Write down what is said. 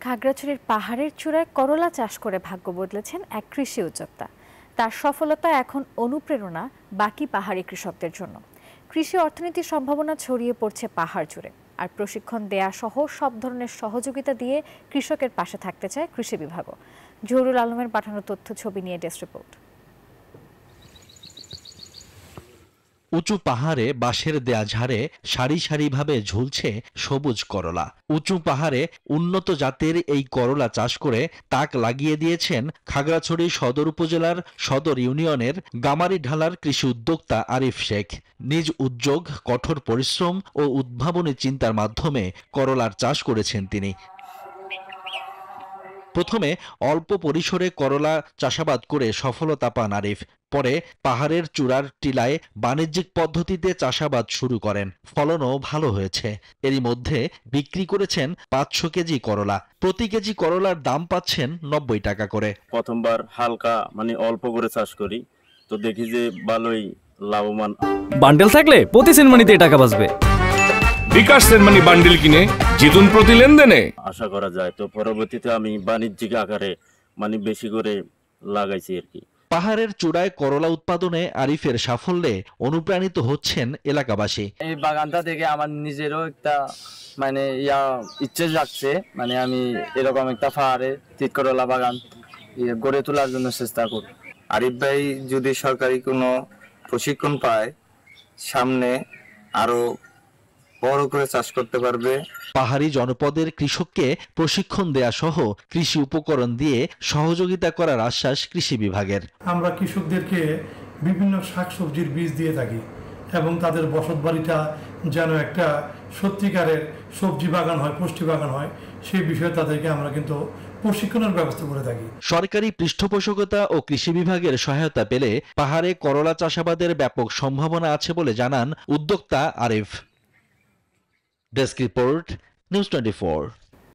খাগড়াছড়ির পাহাড়ের চূড়ায় করলা চাষ করে ভাগ্য বদলেছেন এক কৃষি উদ্যোক্তা। তার সফলতা এখন অনুপ্রেরণা বাকি পাহাড়ি কৃষকদের জন্য। কৃষি অর্থনীতির সম্ভাবনা ছড়িয়ে পড়ছে পাহাড় জুড়ে, আর প্রশিক্ষণ দেয়া সহ সব ধরনের সহযোগিতা দিয়ে কৃষকের পাশে থাকতে চায় কৃষি বিভাগও। জহুরুল আলমের পাঠানো তথ্য ছবি নিয়ে ডেস্ক রিপোর্ট। উঁচু পাহাড়ে বাঁশের দেয়া ঝাড়ে সারি সারিভাবে ঝুলছে সবুজ করলা। উঁচু পাহাড়ে উন্নত জাতের এই করলা চাষ করে তাক লাগিয়ে দিয়েছেন খাগড়াছড়ি সদর উপজেলার সদর ইউনিয়নের গামারিঢালার কৃষি উদ্যোক্তা আরিফ শেখ। নিজ উদ্যোগ, কঠোর পরিশ্রম ও উদ্ভাবনী চিন্তার মাধ্যমে করলার চাষ করেছেন তিনি। প্রথমে অল্প পরিসরে করলা চাষাবাদ করে সফলতা পান আরিফ। পরে পাহাড়ের চূড়ার টিলায় বাণিজ্যিক পদ্ধতিতে চাষাবাদ শুরু করেন। ফলনও ভালো হয়েছে। এরই মধ্যে বিক্রি করেছেন 500 কেজি করলা। প্রতি কেজি করলার দাম পাচ্ছেন 90 টাকা করে। প্রথমবার হালকা অল্প করে চাষ করি, তো দেখি যে ভালোই লাভবান। বান্ডেল থাকলে প্রতি সেনমানিতে টাকা বাঁচবে। বিকাশ সেনমানি বান্ডেল কিনে জিতুন প্রতি লেনদেনে। আশা করা যায়। তো পরবর্তীতে আমি বাণিজ্যিক আকারে বেশি করে লাগাইছি আর কি। পাহাড়ের চূড়ায় করলা উৎপাদনে আরিফের সাফল্যে অনুপ্রাণিত হচ্ছেন এলাকাবাসী। এই বাগানটা থেকে আমার নিজেরও একটা ইচ্ছে জাগছে, আমি এরকম একটা পাহাড়ে তিতকরলা বাগান গড়ে তোলার জন্য চেষ্টা করি। আরিফ ভাই যদি সরকারি কোনো প্রশিক্ষণ পায়, সামনে আরো বড় করে চাষ করতে পারবে। পাহাড়ি জনপদের কৃষককে প্রশিক্ষণ দেয়া সহ কৃষি উপকরণ দিয়ে সহযোগিতা করার আশ্বাস কৃষি বিভাগের। আমরা কৃষকদেরকে বিভিন্ন শাকসবজির বীজ দিয়ে থাকি এবং তাদের বসতবাড়িটা যেন একটা সত্যিকারের সবজি বাগান হয়, পুষ্টি বাগান হয়, সেই বিষয়ে তাদেরকে আমরা কিন্তু প্রশিক্ষণের ব্যবস্থা করে থাকি। সরকারি পৃষ্ঠপোষকতা ও কৃষি বিভাগের সহায়তা পেলে পাহাড়ে করলা চাষাবাদের ব্যাপক সম্ভাবনা আছে বলে জানান উদ্যোক্তা আরিফ। Desk report, news 24।